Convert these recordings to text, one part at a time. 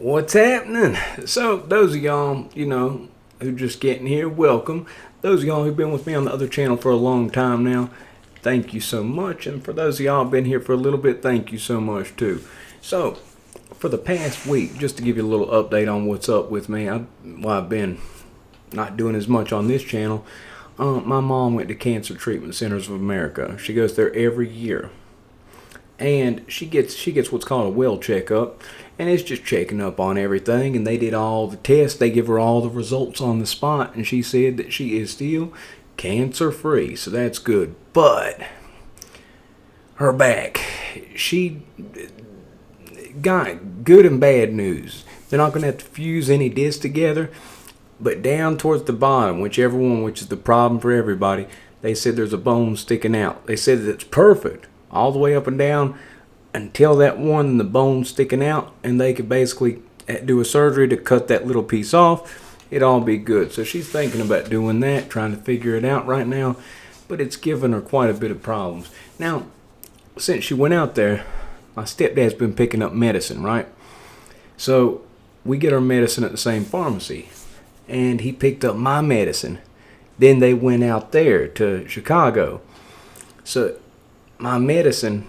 What's happening? So, those of y'all, who just getting here, welcome. Those of y'all who've been with me on the other channel for a long time now, thank you so much. And for those of y'all who've been here for a little bit, thank you so much too. So, for the past week, just to give you a little update on what's up with me, I've been not doing as much on this channel. My mom went to Cancer Treatment Centers of America. She goes there every year. And she gets what's called a well checkup, and it's just checking up on everything. And they did all the tests. They give her all the results on the spot, and she said that she is still cancer free. So that's good. But her back, she got good and bad news. They're not going to have to fuse any discs together, but down towards the bottom, whichever one, which is the problem for everybody, they said there's a bone sticking out. They said that it's perfect all the way up and down until that one and the bone sticking out, and they could basically do a surgery to cut that little piece off. It'd all be good. So she's thinking about doing that, trying to figure it out right now, but it's given her quite a bit of problems. Now, since she went out there, my stepdad's been picking up medicine, right? So we get our medicine at the same pharmacy, and he picked up my medicine. Then they went out there to Chicago. So my medicine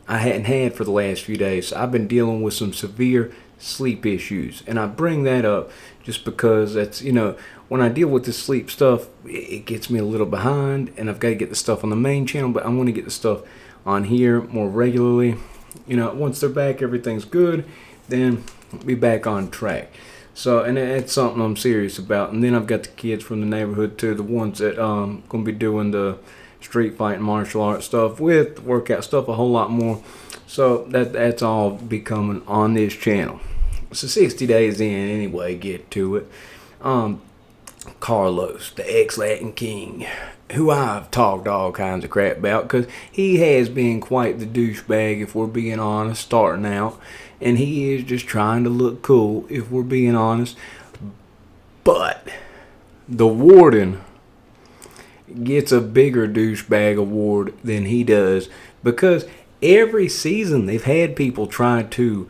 I hadn't had for the last few days. So I've been dealing with some severe sleep issues. And I bring that up just because that's, when I deal with this sleep stuff, it gets me a little behind. And I've got to get the stuff on the main channel, but I want to get the stuff on here more regularly. Once they're back, everything's good. Then be back on track. So, and it's something I'm serious about. And then I've got the kids from the neighborhood too, the ones that going to be doing the street fight and martial arts stuff with workout stuff a whole lot more. So that's all be coming on this channel. So 60 days in anyway, get to it. Carlos, the ex-Latin King, who I've talked all kinds of crap about because he has been quite the douchebag, if we're being honest, starting out. And he is just trying to look cool, if we're being honest. But the warden gets a bigger douchebag award than he does, because every season they've had people try to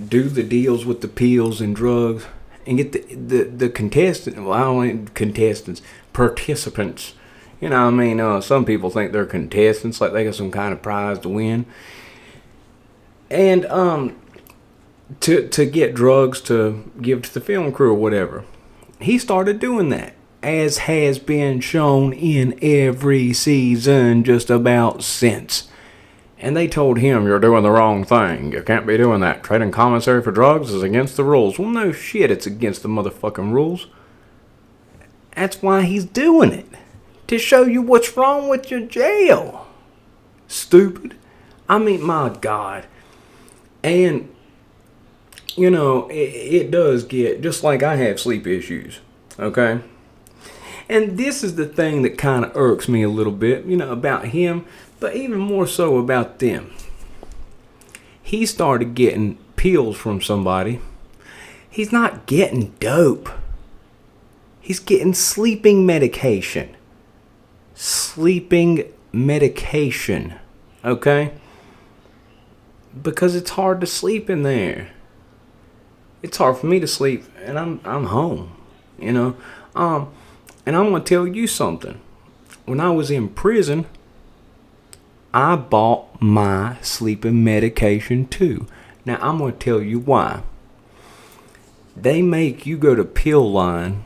do the deals with the pills and drugs and get the contestants, well, I don't want contestants, participants. Some people think they're contestants, like they got some kind of prize to win. And to get drugs to give to the film crew or whatever. He started doing that, as has been shown in every season just about since. And they told him, you're doing the wrong thing. You can't be doing that. Trading commissary for drugs is against the rules. Well, no shit, it's against the motherfucking rules. That's why he's doing it. To show you what's wrong with your jail. Stupid. My God. And, it does get, just like I have sleep issues. Okay? And this is the thing that kind of irks me a little bit, about him, but even more so about them. He started getting pills from somebody. He's not getting dope. He's getting sleeping medication. Sleeping medication. Okay? Because it's hard to sleep in there. It's hard for me to sleep, and I'm home, And I'm going to tell you something. When I was in prison, I bought my sleeping medication too. Now, I'm going to tell you why. They make you go to pill line,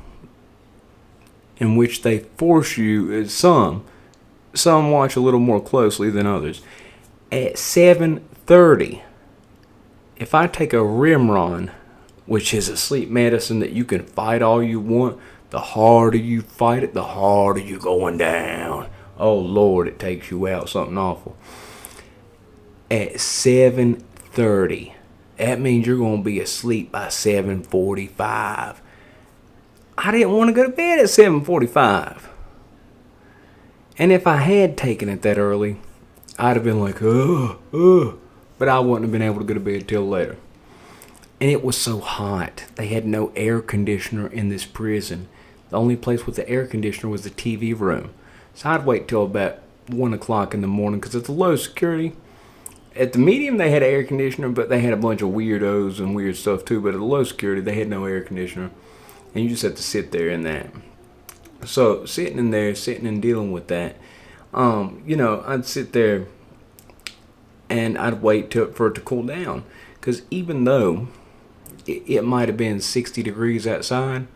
in which they force you, some watch a little more closely than others, at 7:30. If I take a Rimron, which is a sleep medicine that you can fight all you want, the harder you fight it, the harder you're going down. Oh, Lord, it takes you out, something awful. At 7:30. That means you're going to be asleep by 7:45. I didn't want to go to bed at 7:45. And if I had taken it that early, I'd have been like, but I wouldn't have been able to go to bed till later. And it was so hot. They had no air conditioner in this prison. The only place with the air conditioner was the TV room. So I'd wait till about 1 o'clock in the morning because it's low security. At the medium, they had air conditioner, but they had a bunch of weirdos and weird stuff too. But at the low security, they had no air conditioner, and you just have to sit there in that. So sitting in there, sitting and dealing with that, I'd sit there and I'd wait for it to cool down. Because even though it might have been 60 degrees outside,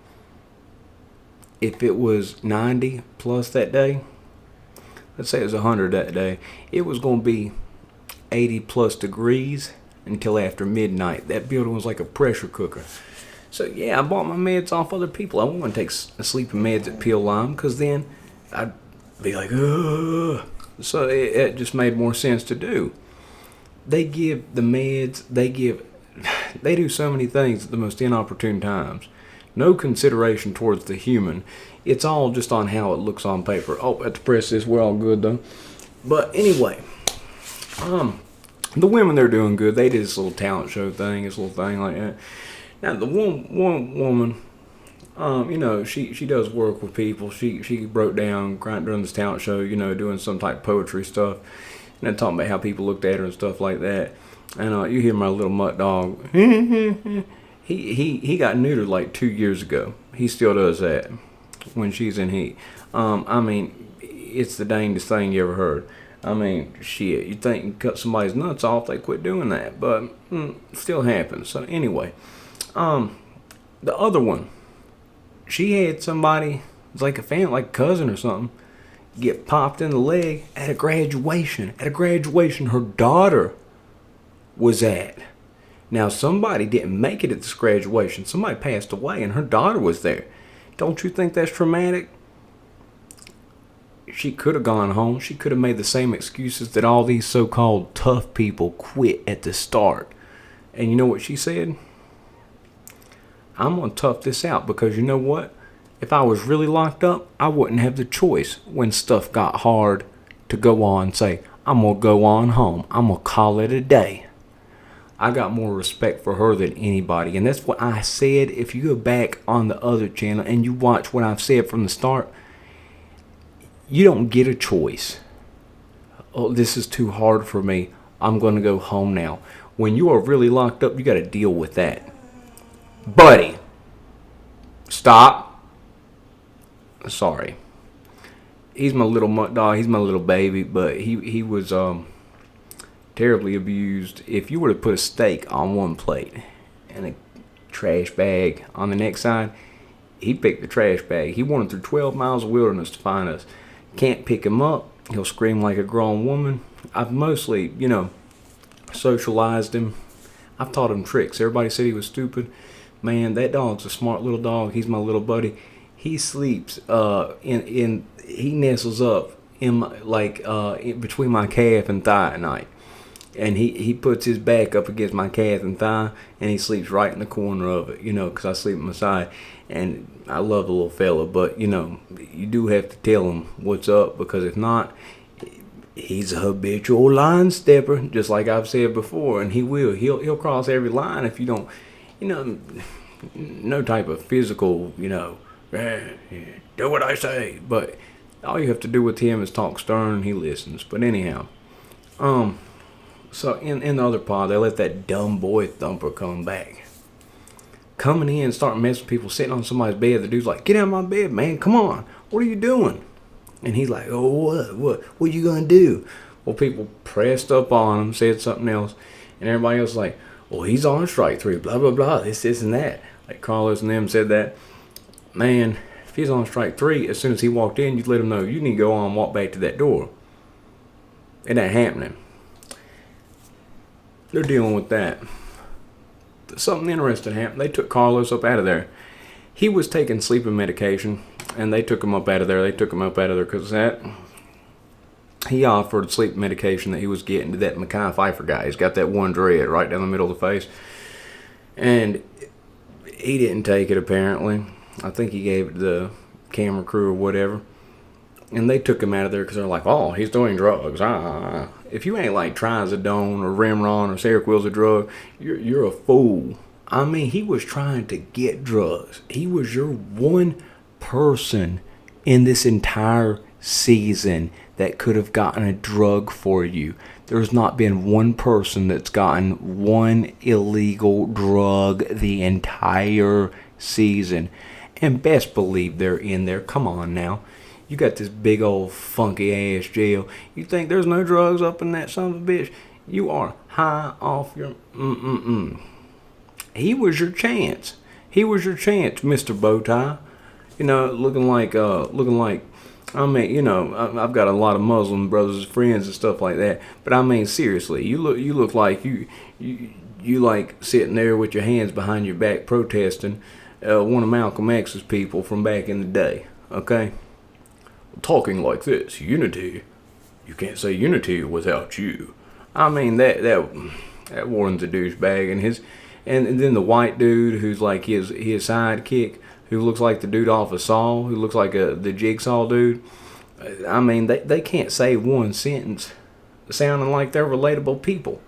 if it was 90 plus that day, let's say it was 100 that day, it was going to be 80 plus degrees until after midnight. That building was like a pressure cooker. So yeah, I bought my meds off other people. I wouldn't take sleeping meds at Peel Lime, because then I'd be like, ugh. So it just made more sense to do. They give the meds, they do so many things at the most inopportune times. No consideration towards the human. It's all just on how it looks on paper. Oh, at the press this, we're all good though. But anyway, the women, they're doing good. They did this little talent show thing, this little thing like that. Now the one woman, she does work with people. She broke down during this talent show, doing some type of poetry stuff, and then talking about how people looked at her and stuff like that. And you hear my little mutt dog. He got neutered like 2 years ago. He still does that when she's in heat. It's the dangest thing you ever heard. Shit, you think you cut somebody's nuts off, they quit doing that, but still happens. So anyway, the other one, she had somebody, it's like a family, like a cousin or something, get popped in the leg at a graduation. At a graduation her daughter was at. Now somebody didn't make it at this graduation. Somebody passed away and her daughter was there. Don't you think that's traumatic? She could have gone home. She could have made the same excuses that all these so-called tough people quit at the start. And you know what she said? I'm going to tough this out, because you know what? If I was really locked up, I wouldn't have the choice when stuff got hard to go on and say, I'm going to go on home. I'm going to call it a day. I got more respect for her than anybody. And that's what I said. If you go back on the other channel and you watch what I've said from the start, you don't get a choice. Oh, this is too hard for me. I'm going to go home now. When you are really locked up, you got to deal with that. Buddy, stop. Sorry. He's my little mutt dog. He's my little baby, but he was terribly abused. If you were to put a steak on one plate and a trash bag on the next side, he picked the trash bag. He wandered through 12 miles of wilderness to find us. Can't pick him up. He'll scream like a grown woman. I've mostly, socialized him. I've taught him tricks. Everybody said he was stupid. Man, that dog's a smart little dog. He's my little buddy. He sleeps he nestles up in between my calf and thigh at night. And he puts his back up against my calf and thigh, and he sleeps right in the corner of it, because I sleep on my side. And I love the little fella, but, you do have to tell him what's up, because if not, he's a habitual line stepper, just like I've said before, and he'll cross every line if you don't, no type of physical, do what I say. But all you have to do with him is talk stern, and he listens. But anyhow, so in the other pod, they let that dumb boy Thumper come back. Coming in and starting messing with people, sitting on somebody's bed. The dude's like, get out of my bed, man, come on, what are you doing? And he's like, oh, what you gonna do? Well, people pressed up on him, said something else, and everybody else was like, well, he's on strike 3, blah, blah, blah, this and that. Like Carlos and them said that. Man, if he's on strike 3, as soon as he walked in, you'd let him know, you need to go on and walk back to that door. It ain't happening. They're dealing with that. Something interesting happened. They took Carlos up out of there. He was taking sleeping medication, and they took him up out of there. Because that he offered sleep medication that he was getting to that Mekhi Phifer guy. He's got that one dread right down the middle of the face. And he didn't take it, apparently. I think he gave it to the camera crew or whatever. And they took him out of there because they're like, oh, he's doing drugs. If you ain't like Trazodone or Remeron or Seroquel's a drug, you're a fool. He was trying to get drugs. He was your one person in this entire season that could have gotten a drug for you. There's not been one person that's gotten one illegal drug the entire season. And best believe they're in there. Come on now. You got this big old funky ass jail. You think there's no drugs up in that son of a bitch? You are high off your He was your chance. He was your chance, Mr. Bowtie. You know, looking like. I mean, you know, I've got a lot of Muslim brothers, friends, and stuff like that. But I mean, seriously, you look like you like sitting there with your hands behind your back protesting one of Malcolm X's people from back in the day. Okay, talking like this, unity. You can't say unity without you. I mean that Warren's a douchebag, and then the white dude who's like his sidekick, who looks like the dude off of Saw, who looks like the Jigsaw dude. I mean, they can't say one sentence sounding like they're relatable people.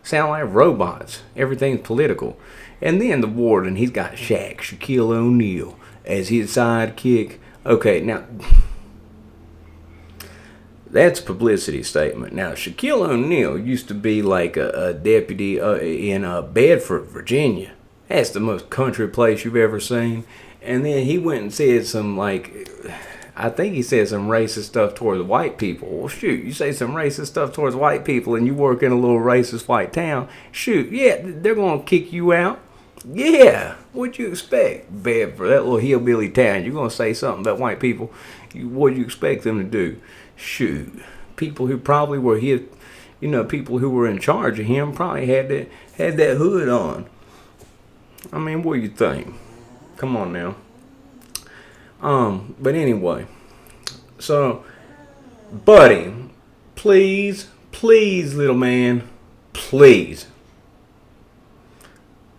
Sound like robots. Everything's political. And then the warden, he's got Shaquille O'Neal as his sidekick. Okay, now that's a publicity statement. Now, Shaquille O'Neal used to be like a deputy in Bedford, Virginia. That's the most country place you've ever seen. And then he went and said some, I think he said some racist stuff towards white people. Well, shoot, you say some racist stuff towards white people and you work in a little racist white town, shoot, yeah, they're going to kick you out. Yeah, what'd you expect, Bedford, that little hillbilly town? You're going to say something about white people, what'd you expect them to do? Shoot, people who probably were his, people who were in charge of him probably had that hood on. I mean, what do you think? Come on now. But anyway, so, buddy, please, little man, please.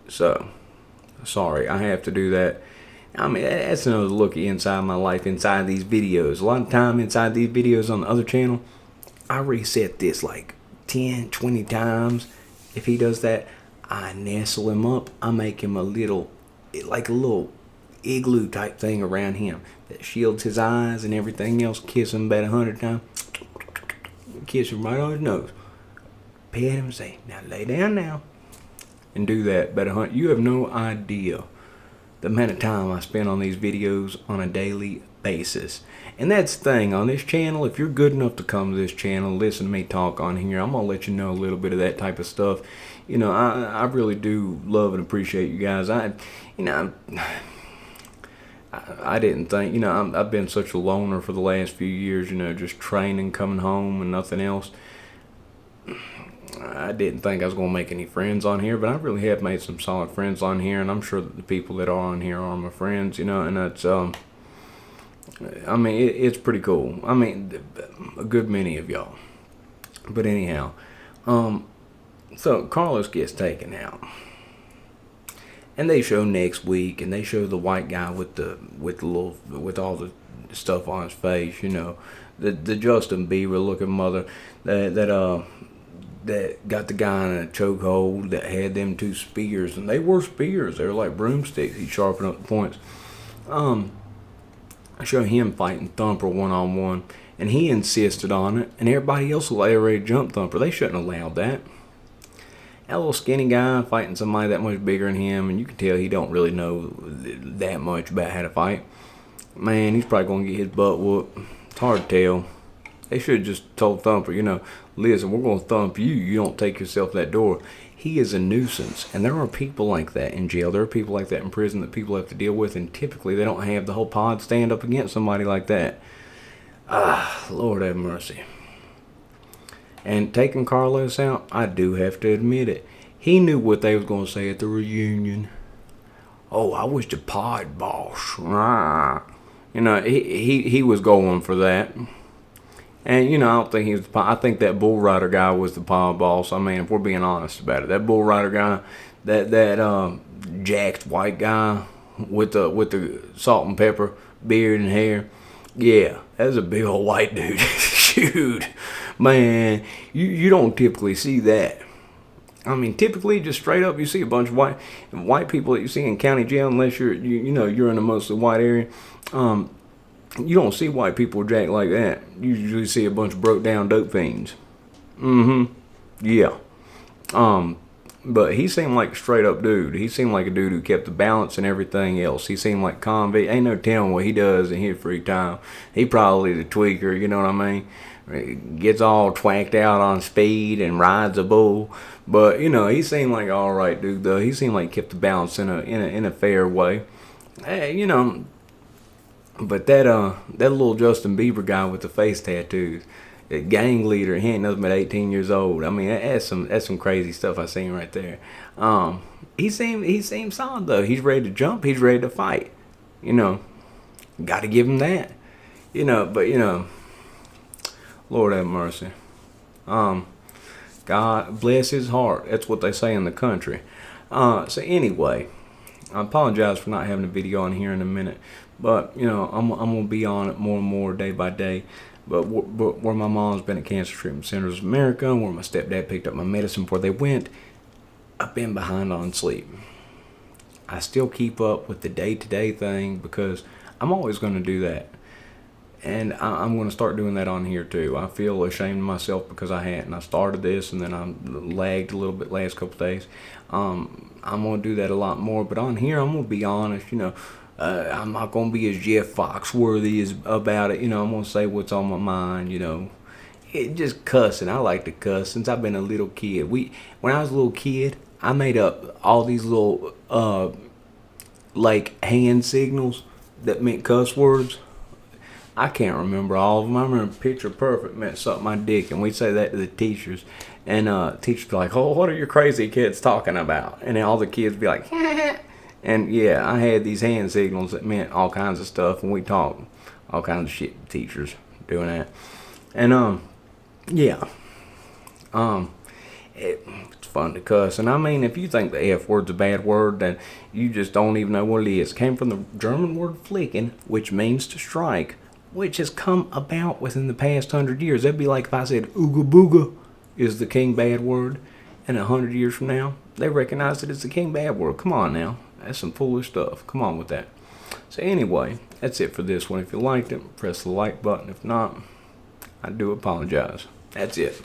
So, sorry, I have to do that. I mean, that's another look inside my life, inside these videos. A lot of time inside these videos on the other channel, I reset this like 10, 20 times. If he does that, I nestle him up. I make him a little igloo type thing around him that shields his eyes and everything else. Kiss him about 100 times. Kiss him right on his nose. Pet him and say, now lay down now. And do that about 100. You have no idea the amount of time I spend on these videos on a daily basis. And that's the thing, on this channel, if you're good enough to come to this channel, listen to me talk on here, I'm going to let you know a little bit of that type of stuff. You know, I really do love and appreciate you guys. I didn't think, I've been such a loner for the last few years, just training, coming home and nothing else. I didn't think I was going to make any friends on here, but I really have made some solid friends on here, and I'm sure that the people that are on here are my friends, and that's, I mean, it's pretty cool. I mean, a good many of y'all. But anyhow, so Carlos gets taken out. And they show next week, and they show the white guy with all the stuff on his face, the Justin Bieber looking mother that got the guy in a chokehold, that had them two spears, and they were spears. They were like broomsticks. He sharpened up the points. I show him fighting Thumper one-on-one, and he insisted on it, and everybody else was ready to jump Thumper. They shouldn't have allowed that. That little skinny guy fighting somebody that much bigger than him, and you can tell he don't really know that much about how to fight. Man, he's probably going to get his butt whooped. It's hard to tell. They should have just told Thumper, listen, we're going to thump you. You don't take yourself that door. He is a nuisance, and there are people like that in jail. There are people like that in prison that people have to deal with, and typically they don't have the whole pod stand up against somebody like that. Lord have mercy. And taking Carlos out, I do have to admit it. He knew what they was going to say at the reunion. Oh, I was the pod boss. He was going for that. And, I don't think he was the pod. I think that bull rider guy was the pod boss. I mean, if we're being honest about it. That bull rider guy, that jacked white guy with the salt and pepper beard and hair. Yeah, that's a big old white dude. Shoot. Man, you don't typically see that. I mean, typically, just straight up, you see a bunch of white people that you see in county jail, unless you're in a mostly white area. You don't see white people jacked like that. You usually see a bunch of broke down dope fiends. Yeah. Um, but he seemed like a straight up dude. He seemed like a dude who kept the balance and everything else. He seemed like convict. Ain't no telling what he does in his free time. He probably the tweaker, you know what I mean? Gets all twacked out on speed and rides a bull. But he seemed like all right dude though. He seemed like he kept the balance in a fair way. Hey, but that little Justin Bieber guy with the face tattoos, the gang leader, he ain't nothing but 18 years old. I mean, that's some crazy stuff I seen right there. He seemed solid though. He's ready to jump. He's ready to fight. You know, got to give him that. But Lord have mercy. God bless his heart. That's what they say in the country. So anyway, I apologize for not having a video on here in a minute, but I'm gonna be on it more and more day by day. But where my mom's been at Cancer Treatment Centers of America, where my stepdad picked up my medicine before they went, I've been behind on sleep. I still keep up with the day-to-day thing because I'm always going to do that. And I'm going to start doing that on here too. I feel ashamed of myself because I hadn't. I started this and then I lagged a little bit last couple days. I'm going to do that a lot more. But on here, I'm going to be honest. I'm not going to be as Jeff Foxworthy as about it. I'm going to say what's on my mind. It just cussing. I like to cuss since I've been a little kid. When I was a little kid, I made up all these little like hand signals that meant cuss words. I can't remember all of them. I remember picture perfect meant suck my dick, and we'd say that to the teachers. And teachers were like, "Oh, what are your crazy kids talking about?" And then all the kids would be like, and yeah, I had these hand signals that meant all kinds of stuff, and we talked all kinds of shit to teachers doing that. And yeah, it's fun to cuss. And I mean, if you think the F word's a bad word, then you just don't even know what it is. It came from the German word flicken, which means to strike, which has come about within the past 100 years. That'd be like if I said ooga booga is the king bad word, and 100 years from now, they recognize it as the king bad word. Come on now. That's some foolish stuff. Come on with that. So anyway, that's it for this one. If you liked it, press the like button. If not, I do apologize. That's it.